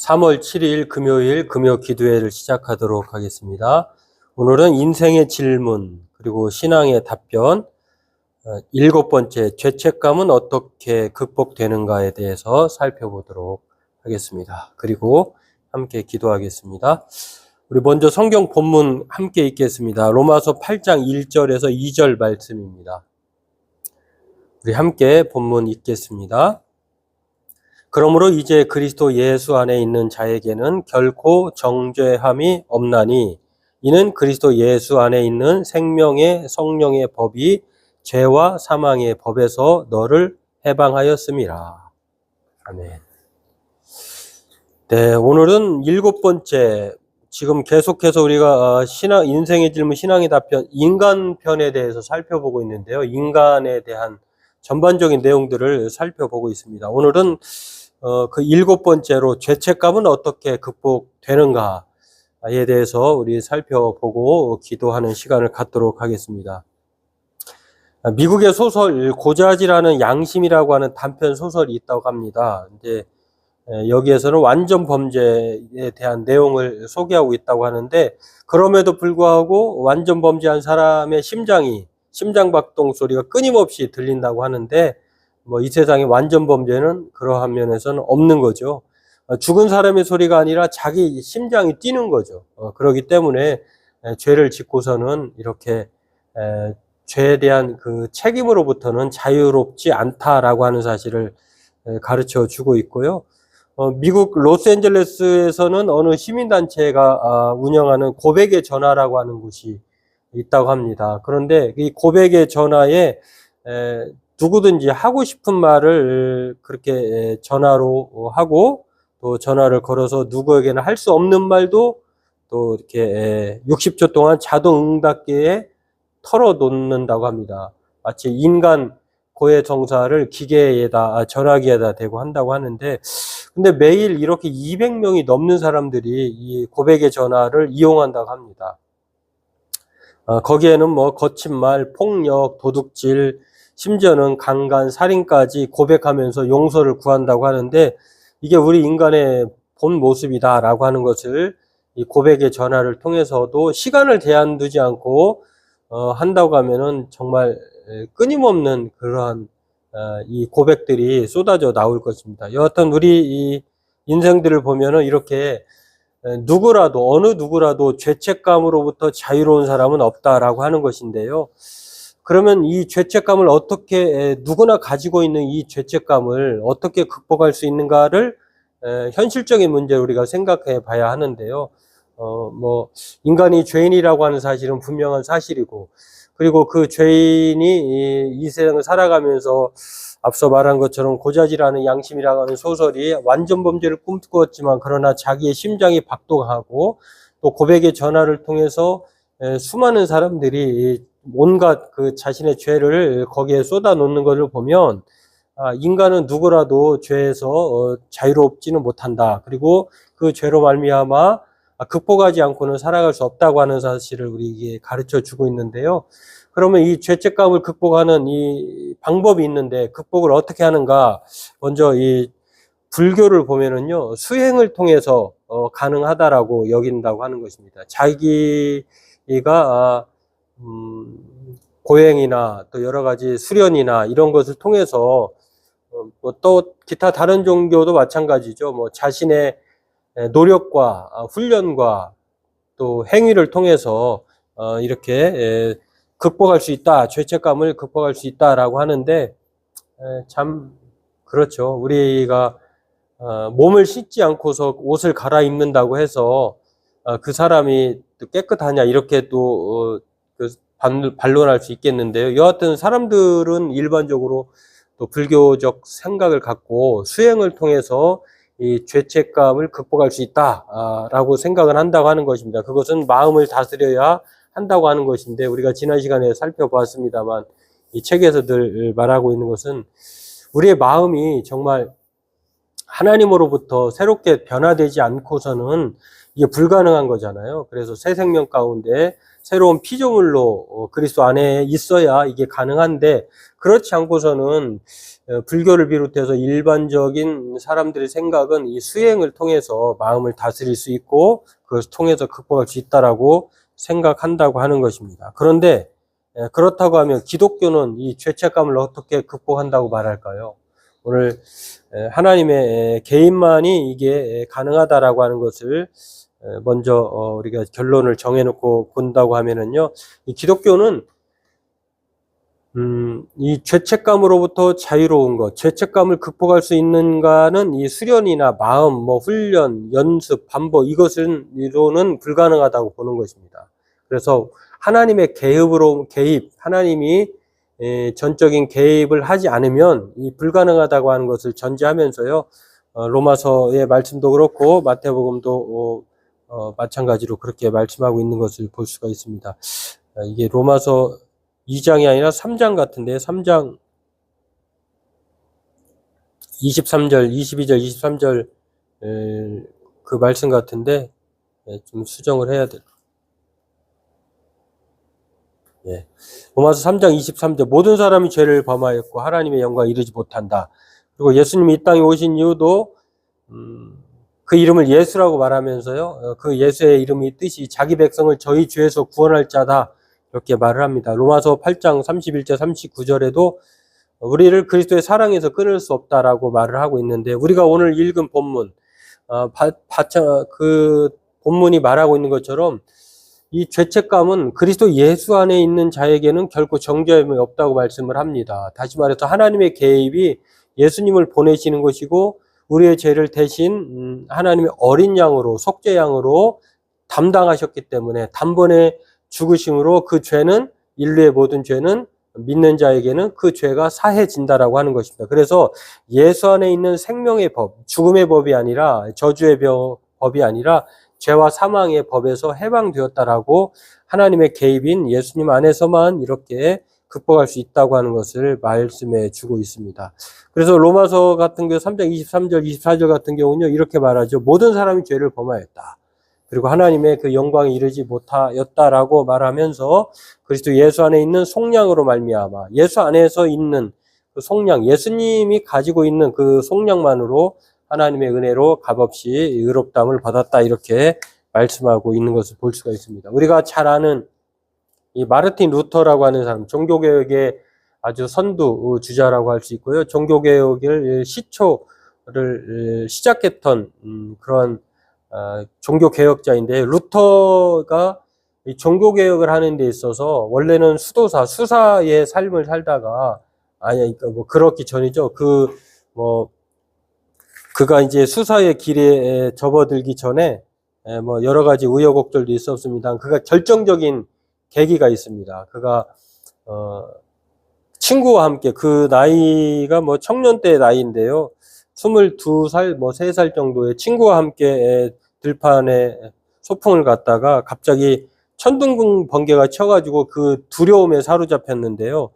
3월 7일 금요일 금요 기도회를 시작하도록 하겠습니다. 오늘은 인생의 질문 그리고 신앙의 답변 7번째 죄책감은 어떻게 극복되는가에 대해서 살펴보도록 하겠습니다. 그리고 함께 기도하겠습니다. 우리 먼저 성경 본문 함께 읽겠습니다. 로마서 8장 1절에서 2절 말씀입니다. 우리 함께 본문 읽겠습니다. 그러므로 이제 그리스도 예수 안에 있는 자에게는 결코 정죄함이 없나니 이는 그리스도 예수 안에 있는 생명의 성령의 법이 죄와 사망의 법에서 너를 해방하였음이라. 아멘. 네, 오늘은 7번째 지금 계속해서 우리가 인생의 질문, 신앙의 답변, 인간편에 대해서 살펴보고 있는데요. 인간에 대한 전반적인 내용들을 살펴보고 있습니다. 오늘은 그 7번째로 죄책감은 어떻게 극복되는가에 대해서 우리 살펴보고 기도하는 시간을 갖도록 하겠습니다. 미국의 소설 고자지라는 양심이라고 하는 단편 소설이 있다고 합니다. 이제 여기에서는 완전 범죄에 대한 내용을 소개하고 있다고 하는데, 그럼에도 불구하고 완전 범죄한 사람의 심장박동 소리가 끊임없이 들린다고 하는데, 이 세상에 완전 범죄는 그러한 면에서는 없는 거죠. 죽은 사람의 소리가 아니라 자기 심장이 뛰는 거죠. 그렇기 때문에 죄를 짓고서는 이렇게 죄에 대한 그 책임으로부터는 자유롭지 않다라고 하는 사실을 가르쳐 주고 있고요. 미국 로스앤젤레스에서는 어느 시민단체가 운영하는 고백의 전화라고 하는 곳이 있다고 합니다. 그런데 이 고백의 전화에 누구든지 하고 싶은 말을 그렇게 전화로 하고, 또 전화를 걸어서 누구에게나 할 수 없는 말도 또 이렇게 60초 동안 자동 응답기에 털어놓는다고 합니다. 마치 인간 고해 정사를 전화기에다 대고 한다고 하는데, 근데 매일 이렇게 200명이 넘는 사람들이 이 고백의 전화를 이용한다고 합니다. 거기에는 거친 말, 폭력, 도둑질, 심지어는 강간, 살인까지 고백하면서 용서를 구한다고 하는데, 이게 우리 인간의 본 모습이다라고 하는 것을 이 고백의 전화를 통해서도 시간을 제한 두지 않고 한다고 하면은 정말 끊임없는 그러한 이 고백들이 쏟아져 나올 것입니다. 여하튼 우리 이 인생들을 보면은 이렇게 어느 누구라도 죄책감으로부터 자유로운 사람은 없다라고 하는 것인데요. 그러면 이 죄책감을 어떻게, 누구나 가지고 있는 이 죄책감을 어떻게 극복할 수 있는가를 현실적인 문제를 우리가 생각해 봐야 하는데요. 인간이 죄인이라고 하는 사실은 분명한 사실이고, 그리고 그 죄인이 이 세상을 살아가면서 앞서 말한 것처럼 고자지라는 양심이라고 하는 소설이 완전 범죄를 꿈꾸었지만, 그러나 자기의 심장이 박동하고 또 고백의 전화를 통해서 수많은 사람들이 온갖 그 자신의 죄를 거기에 쏟아놓는 것을 보면, 인간은 누구라도 죄에서 자유롭지는 못한다. 그리고 그 죄로 말미암아 극복하지 않고는 살아갈 수 없다고 하는 사실을 우리에게 가르쳐 주고 있는데요. 그러면 이 죄책감을 극복하는 이 방법이 있는데, 극복을 어떻게 하는가? 먼저 이 불교를 보면은요, 수행을 통해서 가능하다라고 여긴다고 하는 것입니다. 자기가 고행이나 또 여러 가지 수련이나 이런 것을 통해서 또 기타 다른 종교도 마찬가지죠. 자신의 노력과 훈련과 또 행위를 통해서 이렇게 극복할 수 있다, 죄책감을 극복할 수 있다라고 하는데, 참 그렇죠. 우리가 몸을 씻지 않고서 옷을 갈아입는다고 해서 그 사람이 또 깨끗하냐 이렇게 또 반론할 수 있겠는데요. 여하튼 사람들은 일반적으로 또 불교적 생각을 갖고 수행을 통해서 이 죄책감을 극복할 수 있다라고 생각을 한다고 하는 것입니다. 그것은 마음을 다스려야 한다고 하는 것인데, 우리가 지난 시간에 살펴보았습니다만 이 책에서 늘 말하고 있는 것은 우리의 마음이 정말 하나님으로부터 새롭게 변화되지 않고서는 이게 불가능한 거잖아요. 그래서 새 생명 가운데 새로운 피조물로 그리스도 안에 있어야 이게 가능한데, 그렇지 않고서는 불교를 비롯해서 일반적인 사람들의 생각은 이 수행을 통해서 마음을 다스릴 수 있고 그것을 통해서 극복할 수 있다라고 생각한다고 하는 것입니다. 그런데 그렇다고 하면 기독교는 이 죄책감을 어떻게 극복한다고 말할까요? 오늘 하나님의 개인만이 이게 가능하다라고 하는 것을 먼저 우리가 결론을 정해놓고 본다고 하면은요, 이 기독교는 이 죄책감으로부터 자유로운 것, 죄책감을 극복할 수 있는가는 이 수련이나 마음, 훈련, 연습, 반복, 이것으로는 불가능하다고 보는 것입니다. 그래서 하나님의 개입, 하나님이 전적인 개입을 하지 않으면 이 불가능하다고 하는 것을 전제하면서요, 로마서의 말씀도 그렇고 마태복음도 마찬가지로 그렇게 말씀하고 있는 것을 볼 수가 있습니다. 이게 로마서 2장이 아니라 3장 같은데, 3장 23절, 22절, 23절 그 말씀 같은데 좀 수정을 해야 될. 예. 로마서 3장 23절, 모든 사람이 죄를 범하였고 하나님의 영광에 이르지 못한다. 그리고 예수님이 이 땅에 오신 이유도 그 이름을 예수라고 말하면서요, 그 예수의 이름의 뜻이 자기 백성을 저희 죄에서 구원할 자다, 이렇게 말을 합니다. 로마서 8장 31절 39절에도 우리를 그리스도의 사랑에서 끊을 수 없다라고 말을 하고 있는데, 우리가 오늘 읽은 본문, 그 본문이 말하고 있는 것처럼 이 죄책감은 그리스도 예수 안에 있는 자에게는 결코 정죄함이 없다고 말씀을 합니다. 다시 말해서 하나님의 개입이 예수님을 보내시는 것이고, 우리의 죄를 대신 하나님의 어린 양으로, 속죄 양으로 담당하셨기 때문에 단번에 죽으심으로 그 죄는, 인류의 모든 죄는 믿는 자에게는 그 죄가 사해진다라고 하는 것입니다. 그래서 예수 안에 있는 생명의 법, 죽음의 법이 아니라, 저주의 법이 아니라 죄와 사망의 법에서 해방되었다라고 하나님의 개입인 예수님 안에서만 이렇게 극복할 수 있다고 하는 것을 말씀해 주고 있습니다. 그래서 로마서 같은 경우 3장 23절, 24절 같은 경우는요, 이렇게 말하죠. 모든 사람이 죄를 범하였다. 그리고 하나님의 그 영광에 이르지 못하였다라고 말하면서 그리스도 예수 안에 있는 속량으로 말미암아, 예수 안에서 있는 그 속량, 예수님이 가지고 있는 그 속량만으로 하나님의 은혜로 값없이 의롭다함을 받았다, 이렇게 말씀하고 있는 것을 볼 수가 있습니다. 우리가 잘 아는 이 마르틴 루터라고 하는 사람, 종교개혁의 아주 선두주자라고 할 수 있고요. 종교개혁을 시초를 시작했던 그런 종교개혁자인데, 루터가 이 종교개혁을 하는 데 있어서 원래는 수사의 삶을 살다가, 그러니까 그렇기 전이죠. 그가 이제 수사의 길에 접어들기 전에 여러 가지 우여곡절도 있었습니다. 그가 결정적인 계기가 있습니다. 그가 친구와 함께, 그 나이가 청년 때 나이인데요, 22살, 3살 정도의 친구와 함께 들판에 소풍을 갔다가 갑자기 천둥 번개가 쳐가지고 그 두려움에 사로잡혔는데요.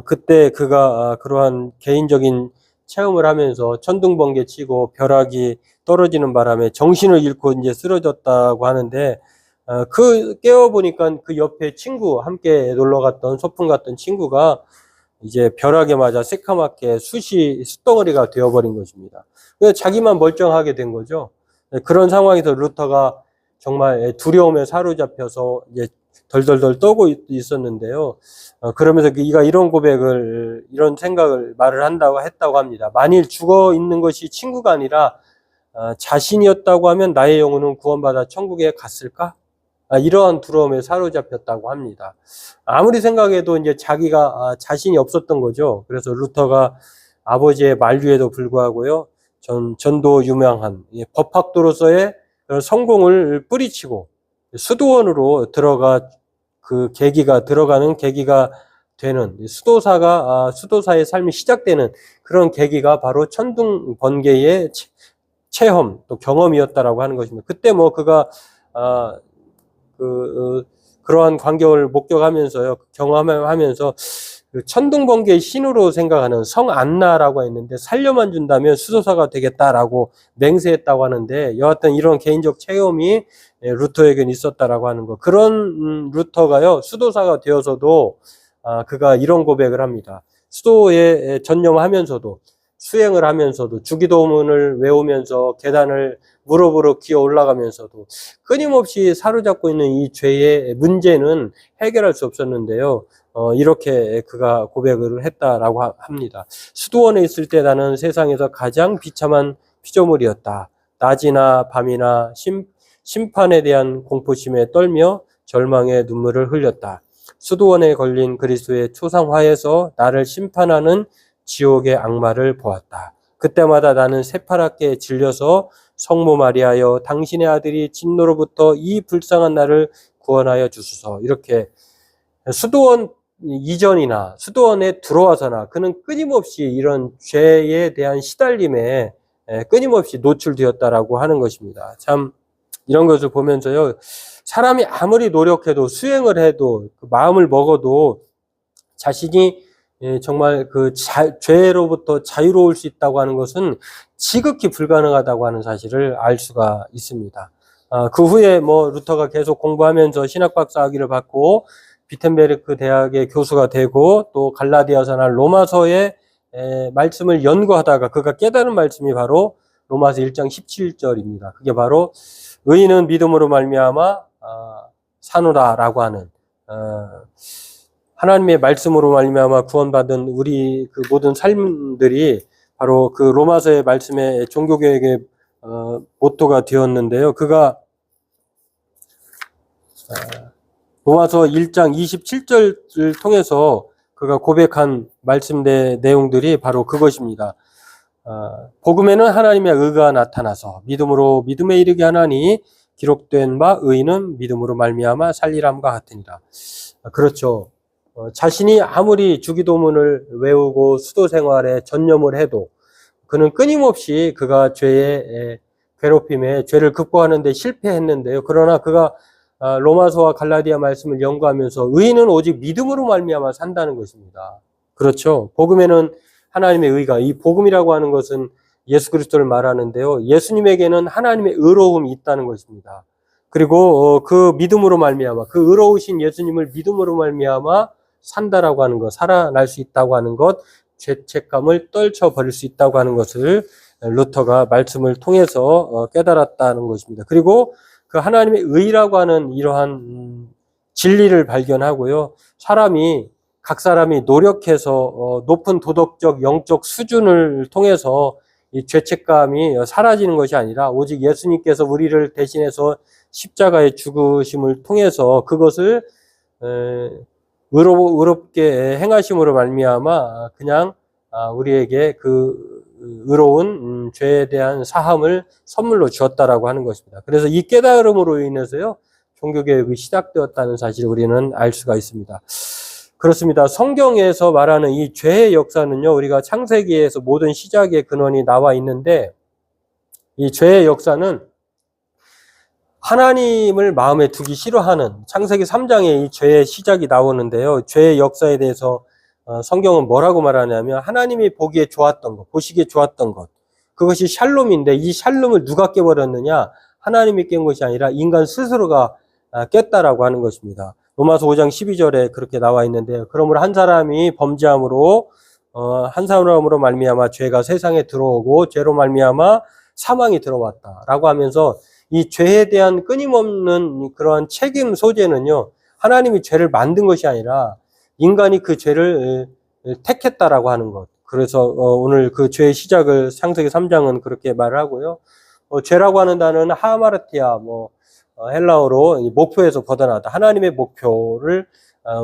그때 그가 그러한 개인적인 체험을 하면서 천둥 번개 치고 벼락이 떨어지는 바람에 정신을 잃고 이제 쓰러졌다고 하는데, 깨어보니까 그 옆에 친구, 함께 놀러 갔던, 소풍 갔던 친구가 이제 벼락에 맞아 새카맣게 숯덩어리가 되어버린 것입니다. 그래서 자기만 멀쩡하게 된 거죠. 그런 상황에서 루터가 정말 두려움에 사로잡혀서 이제 덜덜덜 떠고 있었는데요. 그러면서 이가 이런 고백을, 이런 생각을 했다고 합니다. 만일 죽어 있는 것이 친구가 아니라 자신이었다고 하면 나의 영혼은 구원받아 천국에 갔을까? 이러한 두려움에 사로잡혔다고 합니다. 아무리 생각해도 이제 자기가 자신이 없었던 거죠. 그래서 루터가 아버지의 만류에도 불구하고요, 전도 유명한 법학도로서의 성공을 뿌리치고 수도원으로 들어가는 계기가 되는, 수도사의 삶이 시작되는 그런 계기가 바로 천둥 번개의 체험, 또 경험이었다라고 하는 것입니다. 그때 그가 그러한 광경을 목격하면서요, 경험하면서 그 천둥번개의 신으로 생각하는 성안나라고 했는데 살려만 준다면 수도사가 되겠다라고 맹세했다고 하는데 여하튼 이런 개인적 체험이 루터에게는 있었다라고 하는 거. 그런 루터가요 수도사가 되어서도 그가 이런 고백을 합니다. 수도에 전념하면서도 수행을 하면서도 주기도문을 외우면서 계단을 무릎으로 기어 올라가면서도 끊임없이 사로잡고 있는 이 죄의 문제는 해결할 수 없었는데요. 이렇게 그가 고백을 했다라고 합니다. 수도원에 있을 때 나는 세상에서 가장 비참한 피조물이었다. 낮이나 밤이나 심판에 대한 공포심에 떨며 절망의 눈물을 흘렸다. 수도원에 걸린 그리스도의 초상화에서 나를 심판하는 지옥의 악마를 보았다. 그때마다 나는 새파랗게 질려서 성모 마리아여 당신의 아들이 진노로부터 이 불쌍한 나를 구원하여 주소서. 이렇게 수도원 이전이나 수도원에 들어와서나 그는 끊임없이 이런 죄에 대한 시달림에 끊임없이 노출되었다라고 하는 것입니다. 참 이런 것을 보면서요. 사람이 아무리 노력해도 수행을 해도 마음을 먹어도 자신이 정말 그 죄로부터 자유로울 수 있다고 하는 것은 지극히 불가능하다고 하는 사실을 알 수가 있습니다. 그 후에 루터가 계속 공부하면서 신학박사 학위를 받고 비텐베르크 대학의 교수가 되고 또 갈라디아서나 로마서의 말씀을 연구하다가 그가 깨달은 말씀이 바로 로마서 1장 17절입니다. 그게 바로 의인은 믿음으로 말미암아 사노라라고 하는 하나님의 말씀으로 말미암아 구원받은 우리 그 모든 삶들이 바로 그 로마서의 말씀의 종교개혁의 모토가 되었는데요. 그가 로마서 1장 27절을 통해서 그가 고백한 말씀의 내용들이 바로 그것입니다. 복음에는 하나님의 의가 나타나서 믿음으로 믿음에 이르게 하나니 기록된 바 의인은 믿음으로 말미암아 살리람과 같으니라. 그렇죠. 자신이 아무리 주기도문을 외우고 수도 생활에 전념을 해도 그는 끊임없이 그가 죄의 괴롭힘에 죄를 극복하는 데 실패했는데요. 그러나 그가 로마서와 갈라디아 말씀을 연구하면서 의인은 오직 믿음으로 말미암아 산다는 것입니다. 그렇죠. 복음에는 하나님의 의가, 이 복음이라고 하는 것은 예수 그리스도를 말하는데요. 예수님에게는 하나님의 의로움이 있다는 것입니다. 그리고 그 믿음으로 말미암아 그 의로우신 예수님을 믿음으로 말미암아 산다라고 하는 것, 살아날 수 있다고 하는 것, 죄책감을 떨쳐버릴 수 있다고 하는 것을 루터가 말씀을 통해서 깨달았다는 것입니다. 그리고 그 하나님의 의라고 하는 이러한 진리를 발견하고요. 각 사람이 노력해서 높은 도덕적, 영적 수준을 통해서 이 죄책감이 사라지는 것이 아니라 오직 예수님께서 우리를 대신해서 십자가의 죽으심을 통해서 그것을 의롭게 행하심으로 말미암아 그냥 우리에게 그 의로운 죄에 대한 사함을 선물로 주었다라고 하는 것입니다. 그래서 이 깨달음으로 인해서요 종교개혁이 시작되었다는 사실을 우리는 알 수가 있습니다. 그렇습니다. 성경에서 말하는 이 죄의 역사는요 우리가 창세기에서 모든 시작의 근원이 나와 있는데 이 죄의 역사는 하나님을 마음에 두기 싫어하는 창세기 3장에 이 죄의 시작이 나오는데요. 죄의 역사에 대해서 성경은 뭐라고 말하냐면 하나님이 보기에 좋았던 것, 보시기에 좋았던 것. 그것이 샬롬인데 이 샬롬을 누가 깨버렸느냐? 하나님이 깬 것이 아니라 인간 스스로가 깼다라고 하는 것입니다. 로마서 5장 12절에 그렇게 나와 있는데요. 그러므로 한 사람이 범죄함으로 한 사람으로 말미암아 죄가 세상에 들어오고 죄로 말미암아 사망이 들어왔다라고 하면서 이 죄에 대한 끊임없는 그러한 책임 소재는요. 하나님이 죄를 만든 것이 아니라 인간이 그 죄를 택했다라고 하는 것. 그래서 오늘 그 죄의 시작을 창세기 3장은 그렇게 말을 하고요. 죄라고 하는 단어는 하마르티아, 헬라어로 목표에서 벗어나다. 하나님의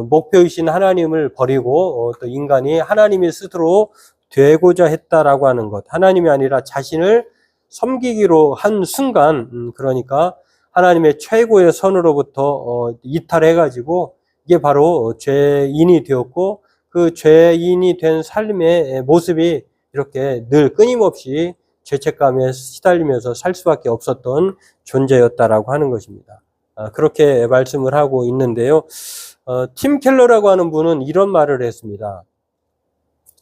목표이신 하나님을 버리고 또 인간이 하나님이 스스로 되고자 했다라고 하는 것. 하나님이 아니라 자신을 섬기기로 한 순간, 그러니까 하나님의 최고의 선으로부터 이탈해가지고 이게 바로 죄인이 되었고 그 죄인이 된 삶의 모습이 이렇게 늘 끊임없이 죄책감에 시달리면서 살 수밖에 없었던 존재였다라고 하는 것입니다. 그렇게 말씀을 하고 있는데요. 팀 켈러라고 하는 분은 이런 말을 했습니다.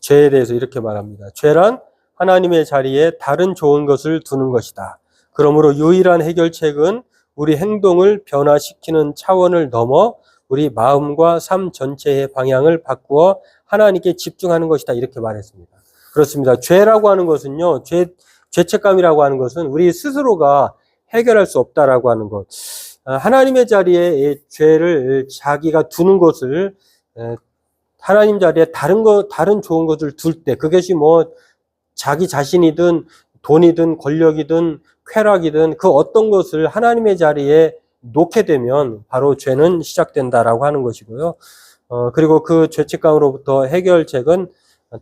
죄에 대해서 이렇게 말합니다. 죄란 하나님의 자리에 다른 좋은 것을 두는 것이다. 그러므로 유일한 해결책은 우리 행동을 변화시키는 차원을 넘어 우리 마음과 삶 전체의 방향을 바꾸어 하나님께 집중하는 것이다. 이렇게 말했습니다. 그렇습니다. 죄라고 하는 것은요, 죄책감이라고 하는 것은 우리 스스로가 해결할 수 없다라고 하는 것. 하나님의 자리에 죄를 자기가 두는 것을 하나님 자리에 다른 좋은 것을 둘 때, 그것이 뭐 자기 자신이든 돈이든 권력이든 쾌락이든 그 어떤 것을 하나님의 자리에 놓게 되면 바로 죄는 시작된다라고 하는 것이고요. 그리고 그 죄책감으로부터 해결책은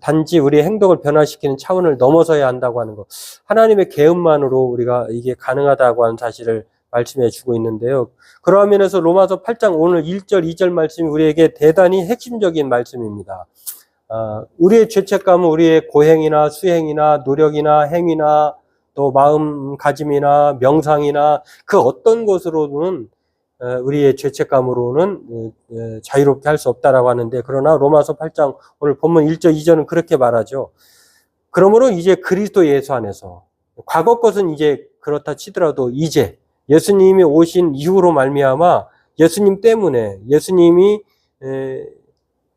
단지 우리의 행동을 변화시키는 차원을 넘어서야 한다고 하는 것. 하나님의 계엄만으로 우리가 이게 가능하다고 하는 사실을 말씀해 주고 있는데요. 그러한 면에서 로마서 8장 오늘 1절, 2절 말씀이 우리에게 대단히 핵심적인 말씀입니다. 우리의 죄책감은 우리의 고행이나 수행이나 노력이나 행위나 또 마음가짐이나 명상이나 그 어떤 것으로는 우리의 죄책감으로는 자유롭게 할 수 없다라고 하는데, 그러나 로마서 8장 오늘 본문 1절, 2절은 그렇게 말하죠. 그러므로 이제 그리스도 예수 안에서, 과거 것은 이제 그렇다 치더라도 이제 예수님이 오신 이후로 말미암아 예수님 때문에 예수님이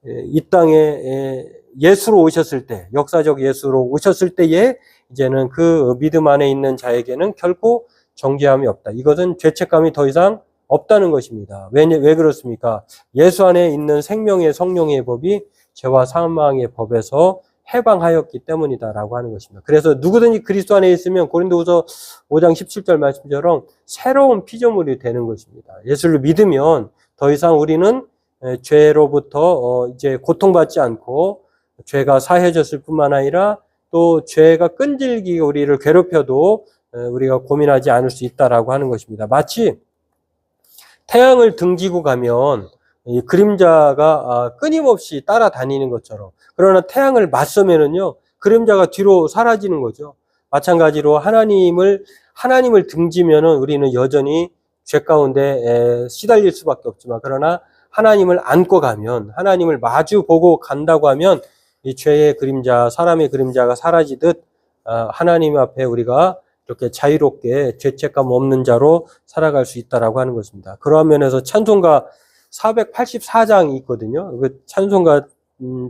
이 땅에 예수로 오셨을 때, 역사적 예수로 오셨을 때에 이제는 그 믿음 안에 있는 자에게는 결코 정죄함이 없다. 이것은 죄책감이 더 이상 없다는 것입니다. 왜 그렇습니까? 예수 안에 있는 생명의 성령의 법이 죄와 사망의 법에서 해방하였기 때문이다라고 하는 것입니다. 그래서 누구든지 그리스도 안에 있으면 고린도후서 5장 17절 말씀처럼 새로운 피조물이 되는 것입니다. 예수를 믿으면 더 이상 우리는 죄로부터 이제 고통받지 않고 죄가 사해졌을 뿐만 아니라 또 죄가 끈질기게 우리를 괴롭혀도 우리가 고민하지 않을 수 있다라고 하는 것입니다. 마치 태양을 등지고 가면 이 그림자가 끊임없이 따라다니는 것처럼, 그러나 태양을 맞서면은요 그림자가 뒤로 사라지는 거죠. 마찬가지로 하나님을 등지면은 우리는 여전히 죄 가운데 시달릴 수밖에 없지만, 그러나 하나님을 안고 가면, 하나님을 마주 보고 간다고 하면 이 죄의 그림자, 사람의 그림자가 사라지듯 하나님 앞에 우리가 이렇게 자유롭게 죄책감 없는 자로 살아갈 수 있다라고 하는 것입니다. 그러한 면에서 찬송가 484장이 있거든요. 그 찬송가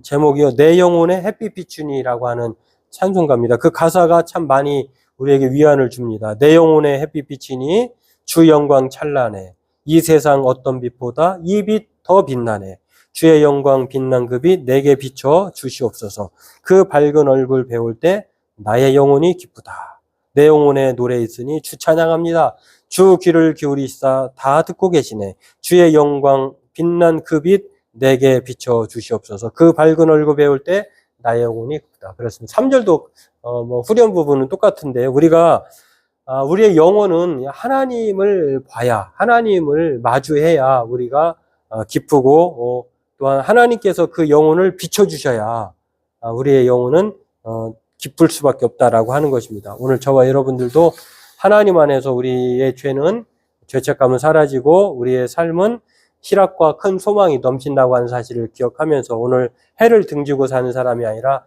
제목이요, 내 영혼의 햇빛 비추니라고 하는 찬송가입니다. 그 가사가 참 많이 우리에게 위안을 줍니다. 내 영혼의 햇빛 비추니 주 영광 찬란해. 이 세상 어떤 빛보다 이 빛 더 빛나네. 주의 영광 빛난 그 빛 내게 비춰 주시옵소서. 그 밝은 얼굴 배울 때 나의 영혼이 기쁘다. 내 영혼에 노래 있으니 주 찬양합니다. 주 귀를 기울이시다 다 듣고 계시네. 주의 영광 빛난 그 빛 내게 비춰 주시옵소서. 그 밝은 얼굴 배울 때 나의 영혼이 기쁘다. 그렇습니다. 3절도 후렴 부분은 똑같은데, 우리의 영혼은 하나님을 봐야, 하나님을 마주해야 우리가 기쁘고, 또한 하나님께서 그 영혼을 비춰주셔야 우리의 영혼은 기쁠 수밖에 없다라고 하는 것입니다. 오늘 저와 여러분들도 하나님 안에서 우리의 죄책감은 사라지고 우리의 삶은 희락과 큰 소망이 넘친다고 하는 사실을 기억하면서 오늘 해를 등지고 사는 사람이 아니라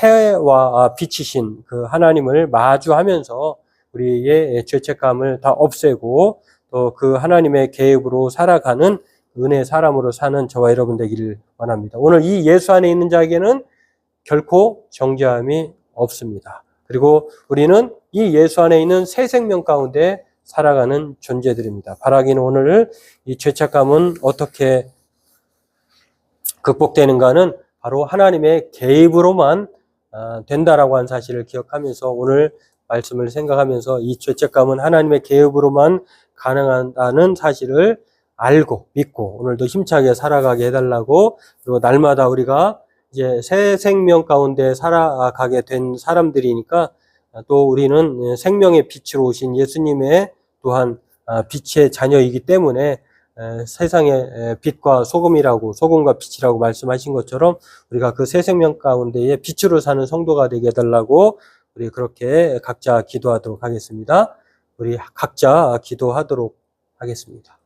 해와 빛이신 그 하나님을 마주하면서 우리의 죄책감을 다 없애고 또 그 하나님의 계획으로 살아가는 은혜의 사람으로 사는 저와 여러분 되기를 원합니다. 오늘 이 예수 안에 있는 자에게는 결코 정죄함이 없습니다. 그리고 우리는 이 예수 안에 있는 새 생명 가운데 살아가는 존재들입니다. 바라기는 오늘 이 죄책감은 어떻게 극복되는가는 바로 하나님의 개입으로만 된다라고 하는 사실을 기억하면서 오늘 말씀을 생각하면서 이 죄책감은 하나님의 개입으로만 가능하다는 사실을 알고 믿고 오늘도 힘차게 살아가게 해달라고, 그리고 날마다 우리가 이제 새 생명 가운데 살아가게 된 사람들이니까 또 우리는 생명의 빛으로 오신 예수님의 또한 빛의 자녀이기 때문에 세상의 빛과 소금이라고, 소금과 빛이라고 말씀하신 것처럼 우리가 그 새 생명 가운데에 빛으로 사는 성도가 되게 해달라고 우리 그렇게 각자 기도하도록 하겠습니다. 우리 각자 기도하도록 하겠습니다.